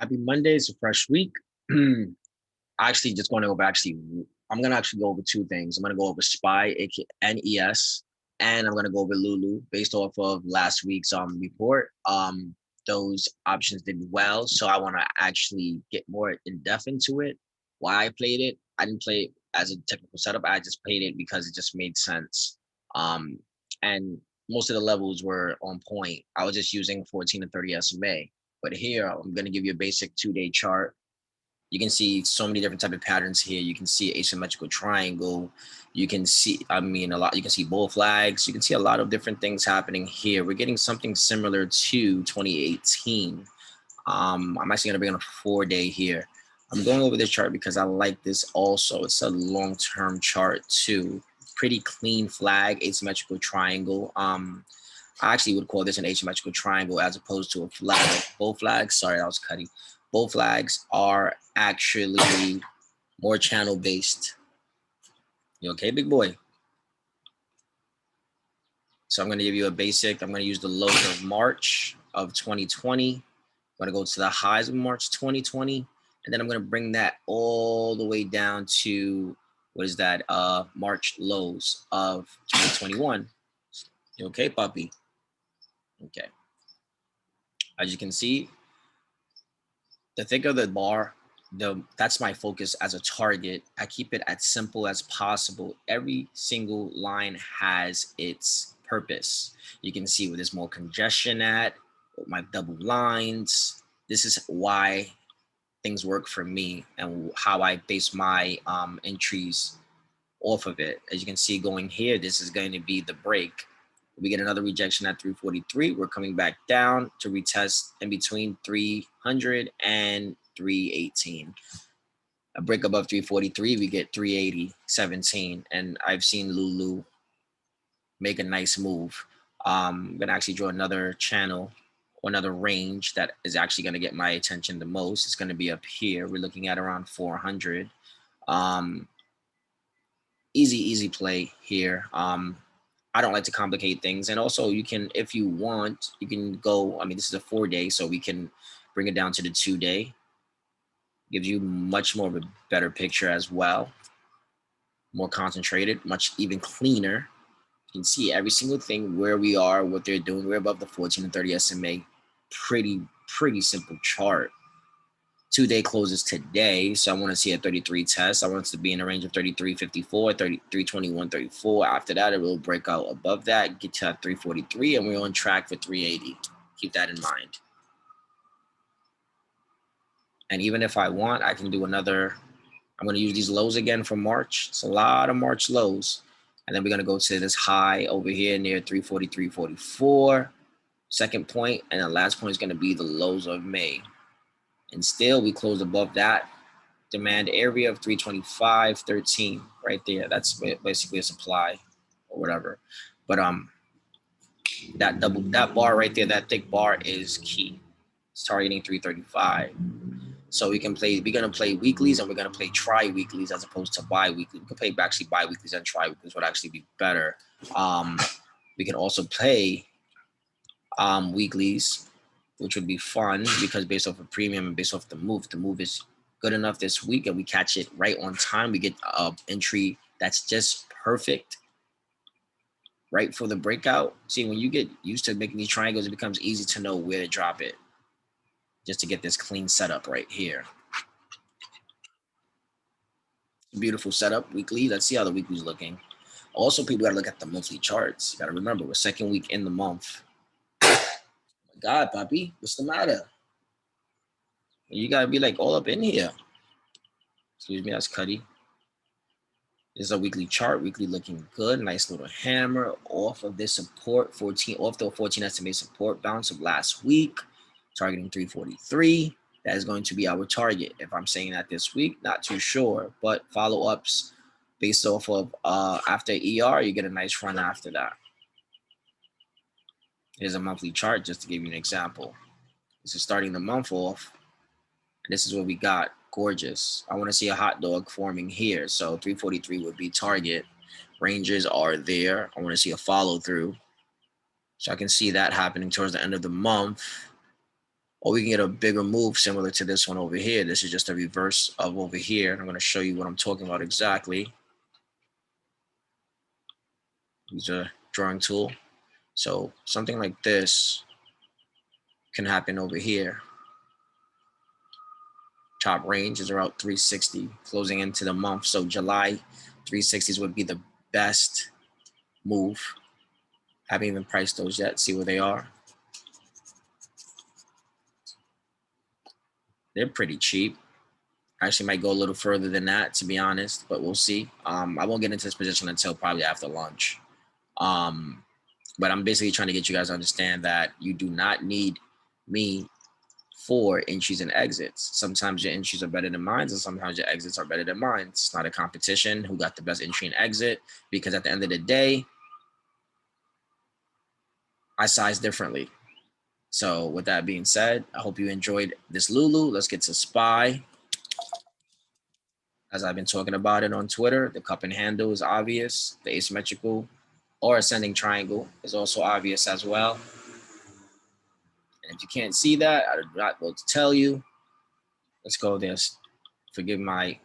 Happy Monday. It's a fresh week. Actually, just going over I'm going to actually go over two things. I'm going to go over SPY, aka NES, and I'm going to go over LULU based off of last week's report. Those options did well. So I want to actually get more in depth into it. Why I played it. I didn't play it as a technical setup. I just played it because it just made sense. And most of the levels were on point. I was just using 14 and 30 SMA. But here, I'm going to give you a basic 2-day chart. You can see so many different type of patterns here. You can see asymmetrical triangle. You can see, you can see bull flags. You can see a lot of different things happening here. We're getting something similar to 2018. I'm actually going to bring on a 4-day here. I'm going over this chart because I like this also. It's a long-term chart too. Pretty clean flag, asymmetrical triangle. I actually would call this an asymmetrical triangle as opposed to a flag. Both flags, sorry, that was cutting. Both flags are actually more channel based. You okay, big boy? So I'm going to give you a basic. I'm going to use the lows of March of 2020. I'm going to go to the highs of March 2020. And then I'm going to bring that all the way down to, what is that? March lows of 2021. You okay, puppy? Okay. As you can see, the thicker the bar, that's my focus as a target. I keep it as simple as possible. Every single line has its purpose. You can see where there's more congestion at, my double lines. This is why things work for me and how I base my entries off of it. As you can see going here, this is going to be the break. We get another rejection at 343. We're coming back down to retest in between 300 and 318. A break above 343, we get 380.17. And I've seen LULU make a nice move. I'm going to actually draw another channel or another range that is actually going to get my attention the most. It's going to be up here. We're looking at around 400. Easy play here. I don't like to complicate things. And also you can, if you want, you can go, this is a 4-day, so we can bring it down to the 2-day. Gives you much more of a better picture as well. More concentrated, much even cleaner. You can see every single thing, where we are, what they're doing. We're above the 14 and 30 SMA. Pretty simple chart. 2-day closes today, so I want to see a 33 test. I want it to be in a range of 33.54, 33.21.34. After that, it will break out above that, get to 343, and we're on track for 380. Keep that in mind. And even if I want, I can do another. I'm going to use these lows again for March. It's a lot of March lows. And then we're going to go to this high over here near 343.44. Second point, and the last point is going to be the lows of May. And still, we closed above that demand area of 325.13 right there. That's basically a supply or whatever. But that bar right there, that thick bar is key. It's targeting 335. So we're gonna play weeklies and we're gonna play tri-weeklies as opposed to bi-weekly. We can play actually bi-weeklies and tri-weeklies would actually be better. We can also play weeklies, which would be fun because based off of premium and based off the move is good enough this week and we catch it right on time. We get an entry that's just perfect right for the breakout. See, when you get used to making these triangles, it becomes easy to know where to drop it just to get this clean setup right here. Beautiful setup weekly. Let's see how the weekly's looking. Also, people gotta look at the monthly charts. You gotta remember, we're second week in the month. God, Papi, what's the matter? You gotta be like all up in here. Excuse me, that's Cuddy. This is a weekly chart, weekly looking good. Nice little hammer off of this support, off the 14 estimated support bounce of last week, targeting 343. That is going to be our target. If I'm saying that this week, not too sure, but follow-ups based off of after ER, you get a nice run after that. Here's a monthly chart just to give you an example. This is starting the month off. And this is what we got. Gorgeous. I want to see a hot dog forming here. So 343 would be target. Ranges are there. I want to see a follow through. So I can see that happening towards the end of the month. or we can get a bigger move similar to this one over here. This is just a reverse of over here. I'm going to show you what I'm talking about exactly. Use a drawing tool. So something like this can happen over here. Top range is around 360 closing into the month. So July 360s would be the best move. Haven't even priced those yet. See where they are. They're pretty cheap. I actually might go a little further than that, to be honest, but we'll see. I won't get into this position until probably after lunch. But I'm basically trying to get you guys to understand that you do not need me for entries and exits. Sometimes your entries are better than mine, and sometimes your exits are better than mine. It's not a competition who got the best entry and exit, because at the end of the day, I size differently. So with that being said, I hope you enjoyed this Lulu. Let's get to SPY. As I've been talking about it on Twitter, the cup and handle is obvious. The asymmetrical or ascending triangle is also obvious as well. And if you can't see that, I do not know to tell you. Let's go there. Forgive my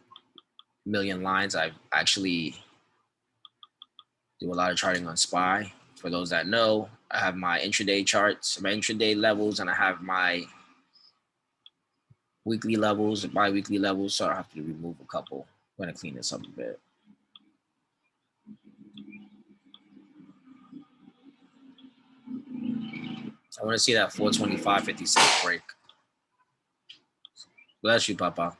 million lines. I actually do a lot of charting on SPY. For those that know, I have my intraday charts, my intraday levels, and I have my weekly levels, bi-weekly levels. So I have to remove a couple. I'm going to clean this up a bit. I want to see that 425.56 break. Bless you, Papa.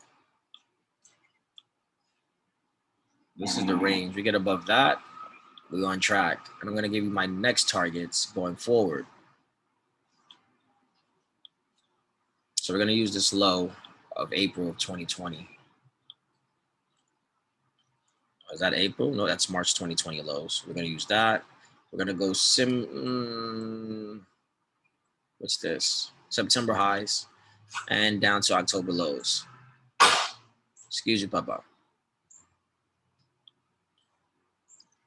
This is the range. We get above that, we're on track. And I'm going to give you my next targets going forward. So we're going to use this low of April of 2020. Is that April? No, that's March 2020 lows. We're going to use that. We're going to go what's this? September highs and down to October lows. Excuse you, Papa.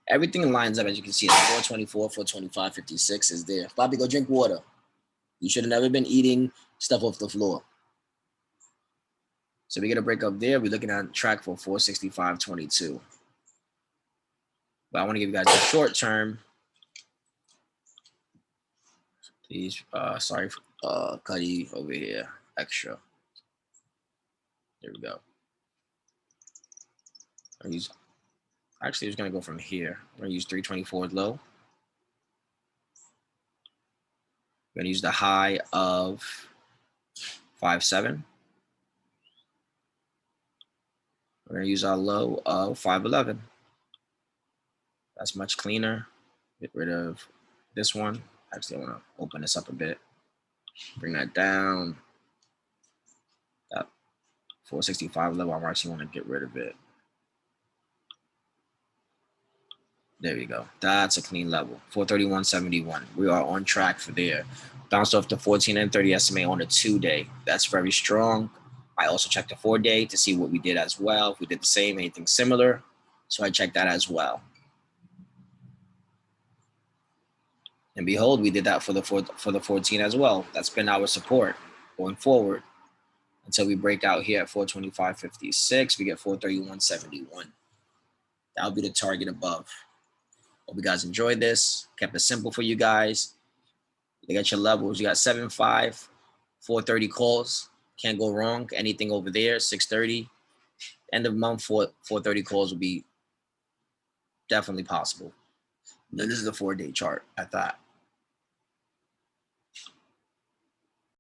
Everything lines up, as you can see. 424, 425.56 is there. Bobby, go drink water. You should have never been eating stuff off the floor. So we get a break up there. We're looking at track for 465.22. But I want to give you guys a short term. Please, sorry for Cuddy over here, extra. There we go. Actually, it's going to go from here. I'm going to use 324 low. I'm going to use the high of 5.7. I'm going to use our low of 5.11. That's much cleaner. Get rid of this one. Actually, I want to open this up a bit. Bring that down. That 465 level, I actually want to get rid of it. There we go. That's a clean level. 431.71. We are on track for there. Bounced off the 14 and 30 SMA on a 2-day. That's very strong. I also checked the 4-day to see what we did as well. If we did the same, anything similar. So I checked that as well. And behold, we did that for the 14 as well. That's been our support going forward until we break out here at 425.56. We get 431.71. That'll be the target above. Hope you guys enjoyed this. Kept it simple for you guys. You got your levels. You got 7.5, 430 calls. Can't go wrong. Anything over there, 630. End of month, 430 calls will be definitely possible. Then this is the 4-day chart at that.